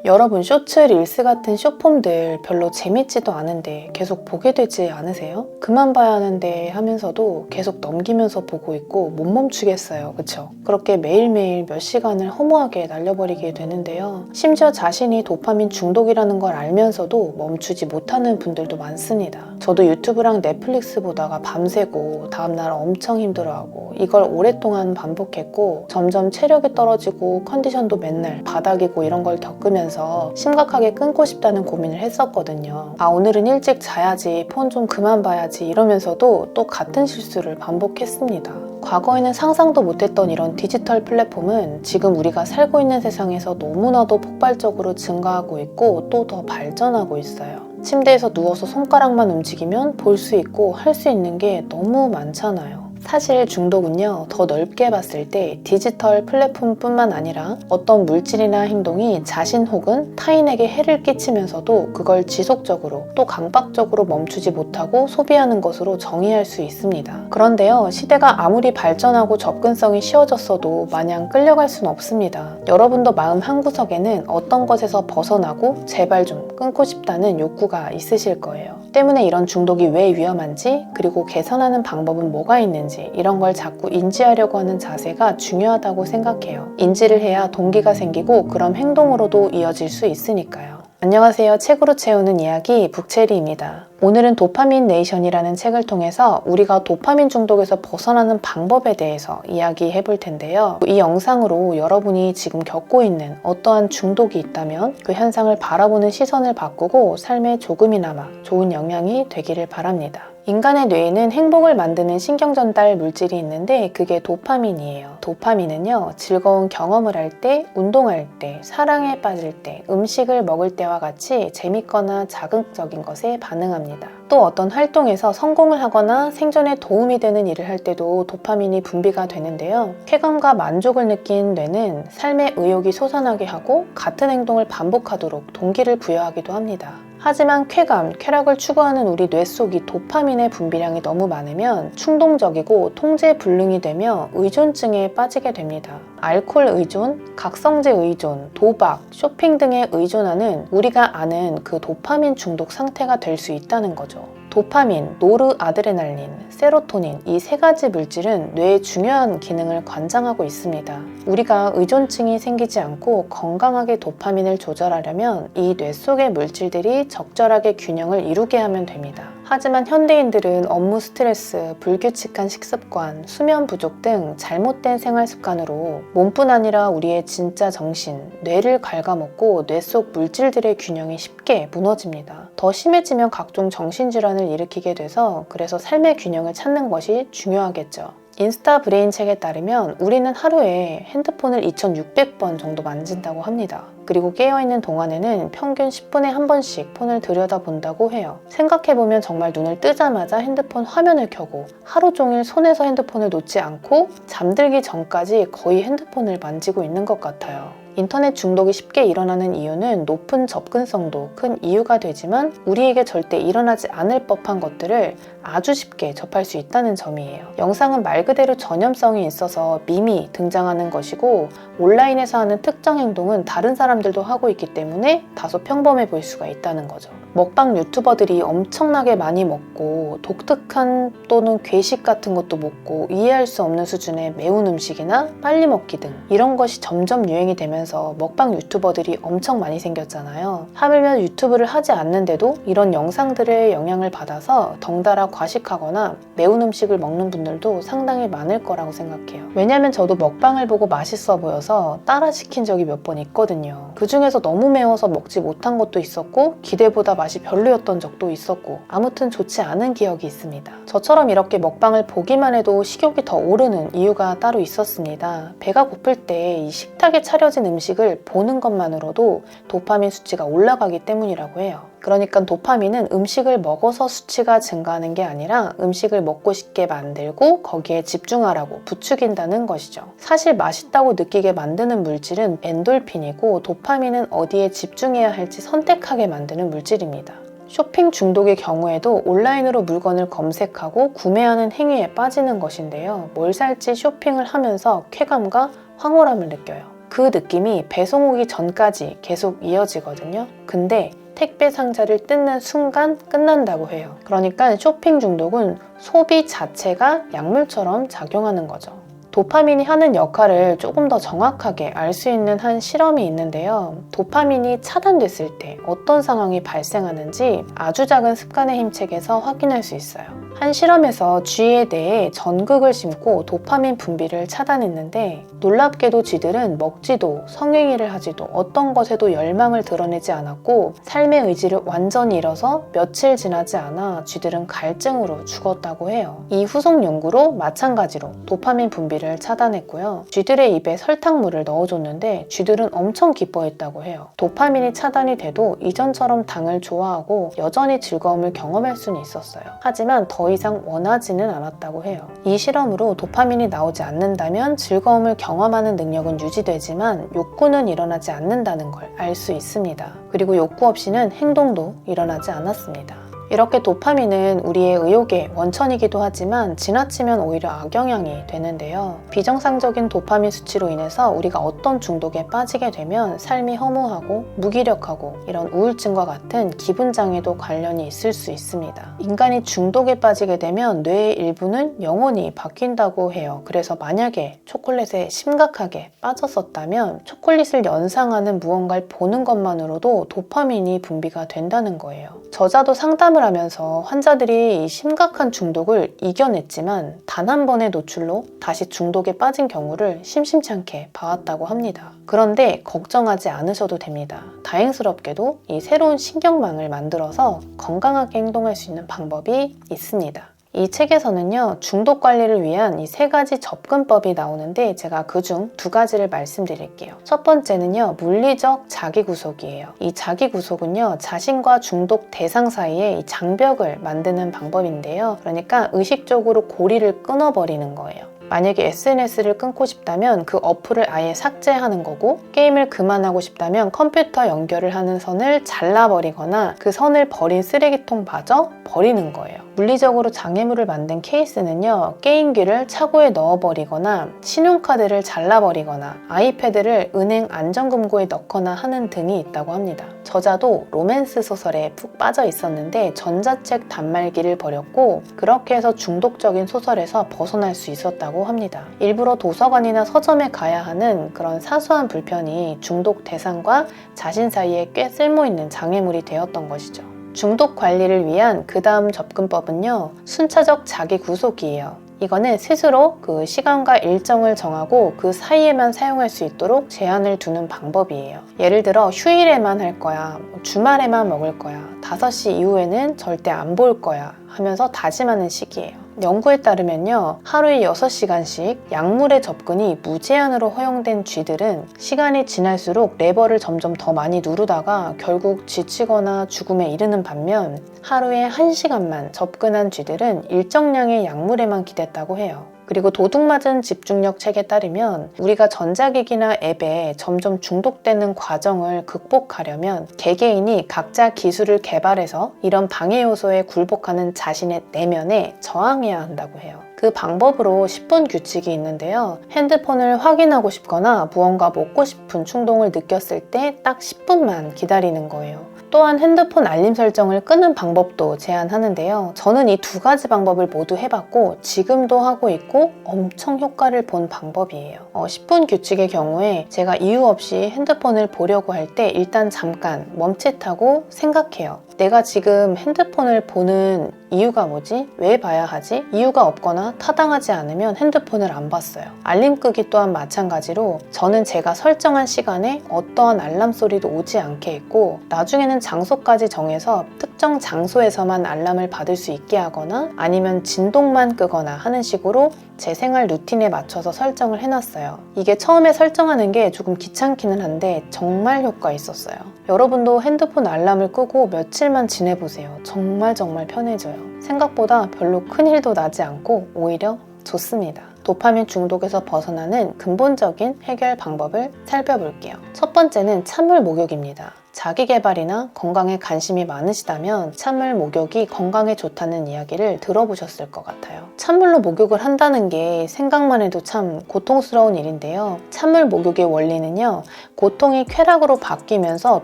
여러분, 쇼츠, 릴스 같은 숏폼들 별로 재밌지도 않은데 계속 보게 되지 않으세요? 그만 봐야 하는데 하면서도 계속 넘기면서 보고 있고 못 멈추겠어요. 그쵸? 그렇게 매일매일 몇 시간을 허무하게 날려버리게 되는데요. 심지어 자신이 도파민 중독이라는 걸 알면서도 멈추지 못하는 분들도 많습니다. 저도 유튜브랑 넷플릭스 보다가 밤새고 다음날 엄청 힘들어하고 이걸 오랫동안 반복했고 점점 체력이 떨어지고 컨디션도 맨날 바닥이고 이런 걸 겪으면서 심각하게 끊고 싶다는 고민을 했었거든요. 오늘은 일찍 자야지, 폰 좀 그만 봐야지 이러면서도 또 같은 실수를 반복했습니다. 과거에는 상상도 못했던 이런 디지털 플랫폼은 지금 우리가 살고 있는 세상에서 너무나도 폭발적으로 증가하고 있고 또 더 발전하고 있어요. 침대에서 누워서 손가락만 움직이면 볼 수 있고 할 수 있는 게 너무 많잖아요. 사실 중독은요, 더 넓게 봤을 때 디지털 플랫폼뿐만 아니라 어떤 물질이나 행동이 자신 혹은 타인에게 해를 끼치면서도 그걸 지속적으로 또 강박적으로 멈추지 못하고 소비하는 것으로 정의할 수 있습니다. 그런데요, 시대가 아무리 발전하고 접근성이 쉬워졌어도 마냥 끌려갈 수는 없습니다. 여러분도 마음 한구석에는 어떤 것에서 벗어나고 제발 좀 끊고 싶다는 욕구가 있으실 거예요. 때문에 이런 중독이 왜 위험한지, 그리고 개선하는 방법은 뭐가 있는지 이런 걸 자꾸 인지하려고 하는 자세가 중요하다고 생각해요. 인지를 해야 동기가 생기고 그럼 행동으로도 이어질 수 있으니까요. 안녕하세요. 책으로 채우는 이야기 북체리입니다. 오늘은 도파민 네이션이라는 책을 통해서 우리가 도파민 중독에서 벗어나는 방법에 대해서 이야기해 볼 텐데요. 이 영상으로 여러분이 지금 겪고 있는 어떠한 중독이 있다면 그 현상을 바라보는 시선을 바꾸고 삶에 조금이나마 좋은 영향이 되기를 바랍니다. 인간의 뇌에는 행복을 만드는 신경전달 물질이 있는데 그게 도파민이에요. 도파민은요, 즐거운 경험을 할 때, 운동할 때, 사랑에 빠질 때, 음식을 먹을 때와 같이 재밌거나 자극적인 것에 반응합니다. 또 어떤 활동에서 성공을 하거나 생존에 도움이 되는 일을 할 때도 도파민이 분비가 되는데요. 쾌감과 만족을 느낀 뇌는 삶의 의욕이 솟아나게 하고 같은 행동을 반복하도록 동기를 부여하기도 합니다. 하지만 쾌감, 쾌락을 추구하는 우리 뇌 속 이 도파민의 분비량이 너무 많으면 충동적이고 통제불능이 되며 의존증에 빠지게 됩니다. 알코올 의존, 각성제 의존, 도박, 쇼핑 등에 의존하는 우리가 아는 그 도파민 중독 상태가 될 수 있다는 거죠. 도파민, 노르아드레날린, 세로토닌 이 세 가지 물질은 뇌의 중요한 기능을 관장하고 있습니다. 우리가 의존증이 생기지 않고 건강하게 도파민을 조절하려면 이 뇌 속의 물질들이 적절하게 균형을 이루게 하면 됩니다. 하지만 현대인들은 업무 스트레스, 불규칙한 식습관, 수면 부족 등 잘못된 생활 습관으로 몸뿐 아니라 우리의 진짜 정신, 뇌를 갉아먹고 뇌 속 물질들의 균형이 쉽게 무너집니다. 더 심해지면 각종 정신질환을 일으키게 돼서 그래서 삶의 균형을 찾는 것이 중요하겠죠. 인스타 브레인 책에 따르면 우리는 하루에 핸드폰을 2600번 정도 만진다고 합니다. 그리고 깨어있는 동안에는 평균 10분에 한 번씩 폰을 들여다본다고 해요. 생각해보면 정말 눈을 뜨자마자 핸드폰 화면을 켜고 하루 종일 손에서 핸드폰을 놓지 않고 잠들기 전까지 거의 핸드폰을 만지고 있는 것 같아요. 인터넷 중독이 쉽게 일어나는 이유는 높은 접근성도 큰 이유가 되지만 우리에게 절대 일어나지 않을 법한 것들을 아주 쉽게 접할 수 있다는 점이에요. 영상은 말 그대로 전염성이 있어서 밈이 등장하는 것이고 온라인에서 하는 특정 행동은 다른 사람들도 하고 있기 때문에 다소 평범해 보일 수가 있다는 거죠. 먹방 유튜버들이 엄청나게 많이 먹고 독특한 또는 괴식 같은 것도 먹고 이해할 수 없는 수준의 매운 음식이나 빨리 먹기 등 이런 것이 점점 유행이 되면서 먹방 유튜버들이 엄청 많이 생겼잖아요. 하물며 유튜브를 하지 않는데도 이런 영상들의 영향을 받아서 덩달아 과식하거나 매운 음식을 먹는 분들도 상당히 많을 거라고 생각해요. 왜냐면 저도 먹방을 보고 맛있어 보여서 따라 시킨 적이 몇 번 있거든요. 그 중에서 너무 매워서 먹지 못한 것도 있었고 기대보다 맛이 별로였던 적도 있었고 아무튼 좋지 않은 기억이 있습니다. 저처럼 이렇게 먹방을 보기만 해도 식욕이 더 오르는 이유가 따로 있었습니다. 배가 고플 때 이 식탁에 차려진 음식을 보는 것만으로도 도파민 수치가 올라가기 때문이라고 해요. 그러니까 도파민은 음식을 먹어서 수치가 증가하는 게 아니라 음식을 먹고 싶게 만들고 거기에 집중하라고 부추긴다는 것이죠. 사실 맛있다고 느끼게 만드는 물질은 엔돌핀이고 도파민은 어디에 집중해야 할지 선택하게 만드는 물질입니다. 쇼핑 중독의 경우에도 온라인으로 물건을 검색하고 구매하는 행위에 빠지는 것인데요. 뭘 살지 쇼핑을 하면서 쾌감과 황홀함을 느껴요. 그 느낌이 배송 오기 전까지 계속 이어지거든요. 근데 택배 상자를 뜯는 순간 끝난다고 해요. 그러니까 쇼핑 중독은 소비 자체가 약물처럼 작용하는 거죠. 도파민이 하는 역할을 조금 더 정확하게 알 수 있는 한 실험이 있는데요. 도파민이 차단됐을 때 어떤 상황이 발생하는지 아주 작은 습관의 힘 책에서 확인할 수 있어요. 한 실험에서 쥐의 뇌에 전극을 심고 도파민 분비를 차단했는데 놀랍게도 쥐들은 먹지도 성행위를 하지도 어떤 것에도 열망을 드러내지 않았고 삶의 의지를 완전히 잃어서 며칠 지나지 않아 쥐들은 갈증으로 죽었다고 해요. 이 후속 연구로 마찬가지로 도파민 분비를 차단했고요. 쥐들의 입에 설탕물을 넣어줬는데 쥐들은 엄청 기뻐했다고 해요. 도파민이 차단이 돼도 이전처럼 당을 좋아하고 여전히 즐거움을 경험할 수는 있었어요. 하지만 더 이상 원하지는 않았다고 해요. 이 실험으로 도파민이 나오지 않는다면 즐거움을 경험하는 능력은 유지되지만 욕구는 일어나지 않는다는 걸 알 수 있습니다. 그리고 욕구 없이는 행동도 일어나지 않았습니다. 이렇게 도파민은 우리의 의욕의 원천이기도 하지만 지나치면 오히려 악영향이 되는데요. 비정상적인 도파민 수치로 인해서 우리가 어떤 중독에 빠지게 되면 삶이 허무하고 무기력하고 이런 우울증과 같은 기분장애도 관련이 있을 수 있습니다. 인간이 중독에 빠지게 되면 뇌의 일부는 영원히 바뀐다고 해요. 그래서 만약에 초콜릿에 심각하게 빠졌었다면 초콜릿을 연상하는 무언가를 보는 것만으로도 도파민이 분비가 된다는 거예요. 저자도 상담을 하면서 환자들이 이 심각한 중독을 이겨냈지만 단 한 번의 노출로 다시 중독에 빠진 경우를 심심치 않게 봐왔다고 합니다. 그런데 걱정하지 않으셔도 됩니다. 다행스럽게도 이 새로운 신경망을 만들어서 건강하게 행동할 수 있는 방법이 있습니다. 이 책에서는요, 중독 관리를 위한 이 3가지 접근법이 나오는데 제가 그중 2가지를 말씀드릴게요. 첫 번째는요, 물리적 자기구속이에요. 이 자기구속은요, 자신과 중독 대상 사이에 이 장벽을 만드는 방법인데요. 그러니까 의식적으로 고리를 끊어버리는 거예요. 만약에 SNS를 끊고 싶다면 그 어플을 아예 삭제하는 거고, 게임을 그만하고 싶다면 컴퓨터 연결을 하는 선을 잘라버리거나 그 선을 버린 쓰레기통마저 버리는 거예요. 물리적으로 장애물을 만든 케이스는요, 게임기를 차고에 넣어버리거나 신용카드를 잘라버리거나 아이패드를 은행 안전금고에 넣거나 하는 등이 있다고 합니다. 저자도 로맨스 소설에 푹 빠져 있었는데 전자책 단말기를 버렸고 그렇게 해서 중독적인 소설에서 벗어날 수 있었다고 합니다. 일부러 도서관이나 서점에 가야 하는 그런 사소한 불편이 중독 대상과 자신 사이에 꽤 쓸모있는 장애물이 되었던 것이죠. 중독 관리를 위한 그 다음 접근법은요, 순차적 자기 구속이에요. 이거는 스스로 그 시간과 일정을 정하고 그 사이에만 사용할 수 있도록 제한을 두는 방법이에요. 예를 들어 휴일에만 할 거야, 주말에만 먹을 거야, 5시 이후에는 절대 안 볼 거야 하면서 다짐하는 시기예요. 연구에 따르면요, 하루에 6시간씩 약물의 접근이 무제한으로 허용된 쥐들은 시간이 지날수록 레버를 점점 더 많이 누르다가 결국 지치거나 죽음에 이르는 반면 하루에 1시간만 접근한 쥐들은 일정량의 약물에만 기댔다고 해요. 그리고 도둑맞은 집중력 책에 따르면 우리가 전자기기나 앱에 점점 중독되는 과정을 극복하려면 개개인이 각자 기술을 개발해서 이런 방해 요소에 굴복하는 자신의 내면에 저항해야 한다고 해요. 그 방법으로 10분 규칙이 있는데요. 핸드폰을 확인하고 싶거나 무언가 먹고 싶은 충동을 느꼈을 때 딱 10분만 기다리는 거예요. 또한 핸드폰 알림 설정을 끄는 방법도 제안하는데요. 저는 이 2가지 방법을 모두 해봤고 지금도 하고 있고 엄청 효과를 본 방법이에요. 10분 규칙의 경우에 제가 이유 없이 핸드폰을 보려고 할 때 일단 잠깐 멈칫하고 생각해요. 내가 지금 핸드폰을 보는 이유가 뭐지? 왜 봐야 하지? 이유가 없거나 타당하지 않으면 핸드폰을 안 봤어요. 알림 끄기 또한 마찬가지로 저는 제가 설정한 시간에 어떠한 알람 소리도 오지 않게 했고 나중에는 장소까지 정해서 특정 장소에서만 알람을 받을 수 있게 하거나 아니면 진동만 끄거나 하는 식으로 제 생활 루틴에 맞춰서 설정을 해놨어요. 이게 처음에 설정하는 게 조금 귀찮기는 한데 정말 효과 있었어요. 여러분도 핸드폰 알람을 끄고 며칠만 지내보세요. 정말 편해져요. 생각보다 별로 큰일도 나지 않고 오히려 좋습니다. 도파민 중독에서 벗어나는 근본적인 해결 방법을 살펴볼게요. 첫 번째는 찬물 목욕입니다. 자기 개발이나 건강에 관심이 많으시다면 찬물 목욕이 건강에 좋다는 이야기를 들어보셨을 것 같아요. 찬물로 목욕을 한다는 게 생각만 해도 참 고통스러운 일인데요. 찬물 목욕의 원리는요, 고통이 쾌락으로 바뀌면서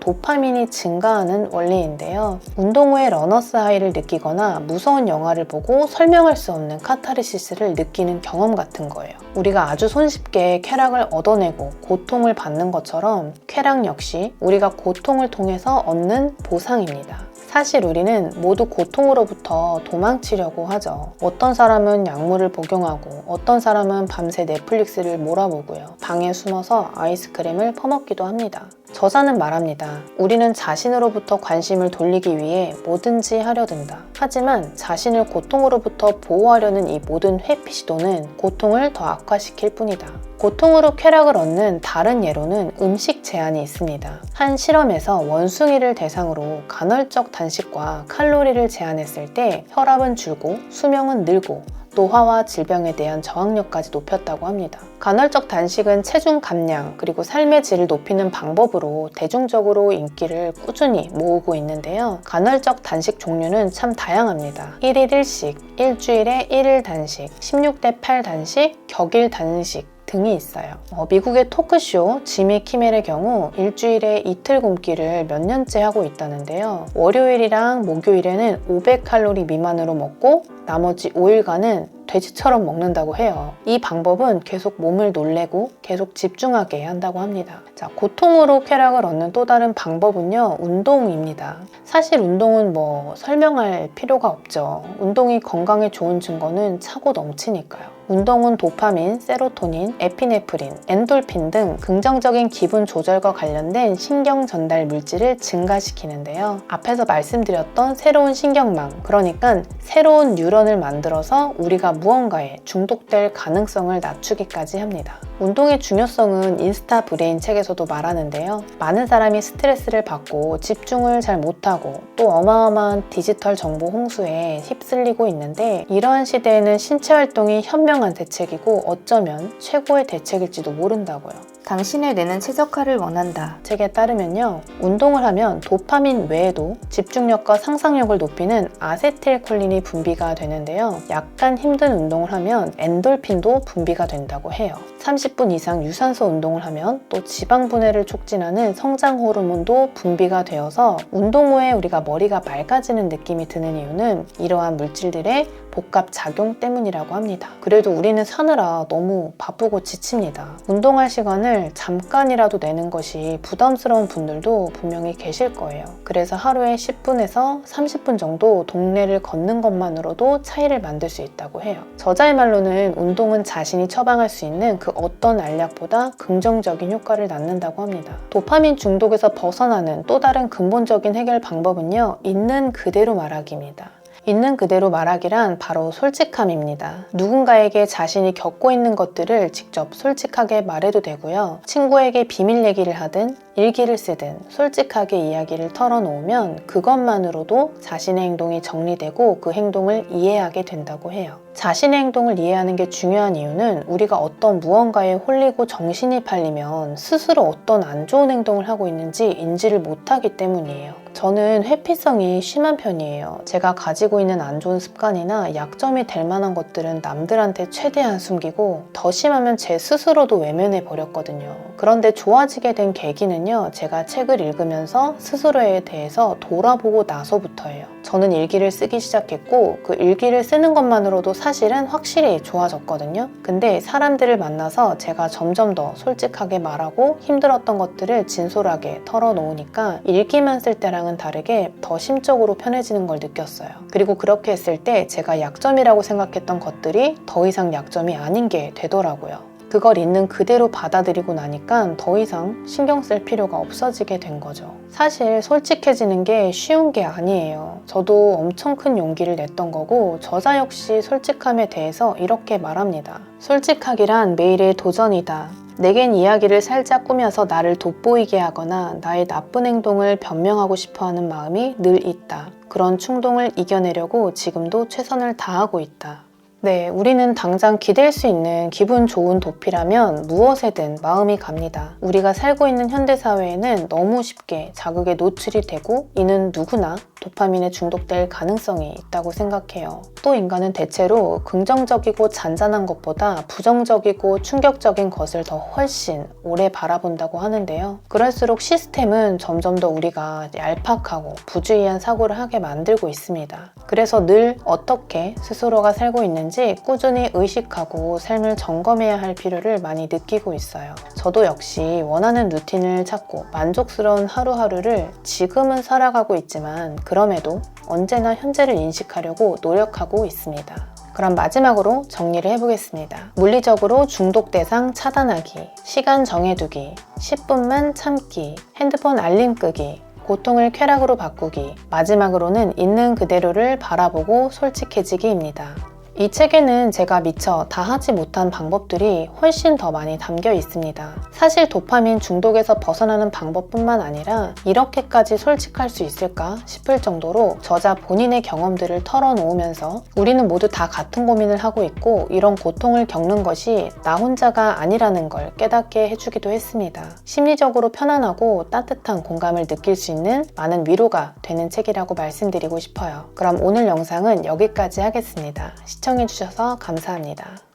도파민이 증가하는 원리인데요. 운동 후에 러너스 하이를 느끼거나 무서운 영화를 보고 설명할 수 없는 카타르시스를 느끼는 경험 같은 거예요. 우리가 아주 손쉽게 쾌락을 얻어내고 고통을 받는 것처럼 쾌락 역시 우리가 고통을 통해서 얻는 보상입니다. 사실 우리는 모두 고통으로부터 도망치려고 하죠. 어떤 사람은 약물을 복용하고 어떤 사람은 밤새 넷플릭스를 몰아보고요. 방에 숨어서 아이스크림을 퍼먹기도 합니다. 저자는 말합니다. 우리는 자신으로부터 관심을 돌리기 위해 뭐든지 하려 든다. 하지만 자신을 고통으로부터 보호하려는 이 모든 회피 시도는 고통을 더 악화시킬 뿐이다. 고통으로 쾌락을 얻는 다른 예로는 음식 제한이 있습니다. 한 실험에서 원숭이를 대상으로 간헐적 단식과 칼로리를 제한했을 때 혈압은 줄고 수명은 늘고 노화와 질병에 대한 저항력까지 높였다고 합니다. 간헐적 단식은 체중 감량 그리고 삶의 질을 높이는 방법으로 대중적으로 인기를 꾸준히 모으고 있는데요. 간헐적 단식 종류는 참 다양합니다. 1일 1식, 일주일에 1일 단식, 16대 8 단식, 격일 단식 등이 있어요. 미국의 토크쇼 지미 키멜의 경우 일주일에 이틀 굶기를 몇 년째 하고 있다는데요. 월요일이랑 목요일에는 500칼로리 미만으로 먹고 나머지 5일간은 돼지처럼 먹는다고 해요. 이 방법은 계속 몸을 놀래고 계속 집중하게 한다고 합니다. 자, 고통으로 쾌락을 얻는 또 다른 방법은요, 운동입니다. 사실 운동은 설명할 필요가 없죠. 운동이 건강에 좋은 증거는 차고 넘치니까요. 운동은 도파민, 세로토닌, 에피네프린, 엔돌핀 등 긍정적인 기분 조절과 관련된 신경 전달 물질을 증가시키는데요. 앞에서 말씀드렸던 새로운 신경망, 그러니까 새로운 뉴런을 만들어서 우리가 무언가에 중독될 가능성을 낮추기까지 합니다. 운동의 중요성은 인스타 브레인 책에서도 말하는데요. 많은 사람이 스트레스를 받고 집중을 잘 못하고 또 어마어마한 디지털 정보 홍수에 휩쓸리고 있는데, 이러한 시대에는 신체 활동이 현명한 대책이고 어쩌면 최고의 대책일지도 모른다고요. 당신의 뇌는 최적화를 원한다 책에 따르면요, 운동을 하면 도파민 외에도 집중력과 상상력을 높이는 아세틸콜린이 분비가 되는데요. 약간 힘든 운동을 하면 엔돌핀도 분비가 된다고 해요. 30분 이상 유산소 운동을 하면 또 지방 분해를 촉진하는 성장 호르몬도 분비가 되어서 운동 후에 우리가 머리가 맑아지는 느낌이 드는 이유는 이러한 물질들의 복합 작용 때문이라고 합니다. 그래도 우리는 사느라 너무 바쁘고 지칩니다. 운동할 시간을 잠깐이라도 내는 것이 부담스러운 분들도 분명히 계실 거예요. 그래서 하루에 10분에서 30분 정도 동네를 걷는 것만으로도 차이를 만들 수 있다고 해요. 저자의 말로는 운동은 자신이 처방할 수 있는 그 어떤 알약보다 긍정적인 효과를 낳는다고 합니다. 도파민 중독에서 벗어나는 또 다른 근본적인 해결 방법은요, 있는 그대로 말하기입니다. 있는 그대로 말하기란 바로 솔직함입니다. 누군가에게 자신이 겪고 있는 것들을 직접 솔직하게 말해도 되고요. 친구에게 비밀 얘기를 하든 일기를 쓰든 솔직하게 이야기를 털어놓으면 그것만으로도 자신의 행동이 정리되고 그 행동을 이해하게 된다고 해요. 자신의 행동을 이해하는 게 중요한 이유는 우리가 어떤 무언가에 홀리고 정신이 팔리면 스스로 어떤 안 좋은 행동을 하고 있는지 인지를 못하기 때문이에요. 저는 회피성이 심한 편이에요. 제가 가지고 있는 안 좋은 습관이나 약점이 될 만한 것들은 남들한테 최대한 숨기고 더 심하면 제 스스로도 외면해 버렸거든요. 그런데 좋아지게 된 계기는요, 제가 책을 읽으면서 스스로에 대해서 돌아보고 나서부터예요. 저는 일기를 쓰기 시작했고 그 일기를 쓰는 것만으로도 사실은 확실히 좋아졌거든요. 근데 사람들을 만나서 제가 점점 더 솔직하게 말하고 힘들었던 것들을 진솔하게 털어놓으니까 일기만 쓸 때랑은 다르게 더 심적으로 편해지는 걸 느꼈어요. 그리고 그렇게 했을 때 제가 약점이라고 생각했던 것들이 더 이상 약점이 아닌 게 되더라고요. 그걸 있는 그대로 받아들이고 나니까 더 이상 신경 쓸 필요가 없어지게 된 거죠. 사실 솔직해지는 게 쉬운 게 아니에요. 저도 엄청 큰 용기를 냈던 거고 저자 역시 솔직함에 대해서 이렇게 말합니다. 솔직하기란 매일의 도전이다. 내겐 이야기를 살짝 꾸며서 나를 돋보이게 하거나 나의 나쁜 행동을 변명하고 싶어하는 마음이 늘 있다. 그런 충동을 이겨내려고 지금도 최선을 다하고 있다. 네, 우리는 당장 기댈 수 있는 기분 좋은 도피라면 무엇에든 마음이 갑니다. 우리가 살고 있는 현대사회에는 너무 쉽게 자극에 노출이 되고 이는 누구나 도파민에 중독될 가능성이 있다고 생각해요. 또 인간은 대체로 긍정적이고 잔잔한 것보다 부정적이고 충격적인 것을 더 훨씬 오래 바라본다고 하는데요. 그럴수록 시스템은 점점 더 우리가 얄팍하고 부주의한 사고를 하게 만들고 있습니다. 그래서 늘 어떻게 스스로가 살고 있는지 꾸준히 의식하고 삶을 점검해야 할 필요를 많이 느끼고 있어요. 저도 역시 원하는 루틴을 찾고 만족스러운 하루하루를 지금은 살아가고 있지만 그럼에도 언제나 현재를 인식하려고 노력하고 있습니다. 그럼 마지막으로 정리를 해보겠습니다. 물리적으로 중독 대상 차단하기, 시간 정해두기, 10분만 참기, 핸드폰 알림 끄기, 고통을 쾌락으로 바꾸기, 마지막으로는 있는 그대로를 바라보고 솔직해지기입니다. 이 책에는 제가 미처 다 하지 못한 방법들이 훨씬 더 많이 담겨 있습니다. 사실 도파민 중독에서 벗어나는 방법뿐만 아니라 이렇게까지 솔직할 수 있을까 싶을 정도로 저자 본인의 경험들을 털어놓으면서 우리는 모두 다 같은 고민을 하고 있고 이런 고통을 겪는 것이 나 혼자가 아니라는 걸 깨닫게 해주기도 했습니다. 심리적으로 편안하고 따뜻한 공감을 느낄 수 있는 많은 위로가 되는 책이라고 말씀드리고 싶어요. 그럼 오늘 영상은 여기까지 하겠습니다. 시청해주셔서 감사합니다.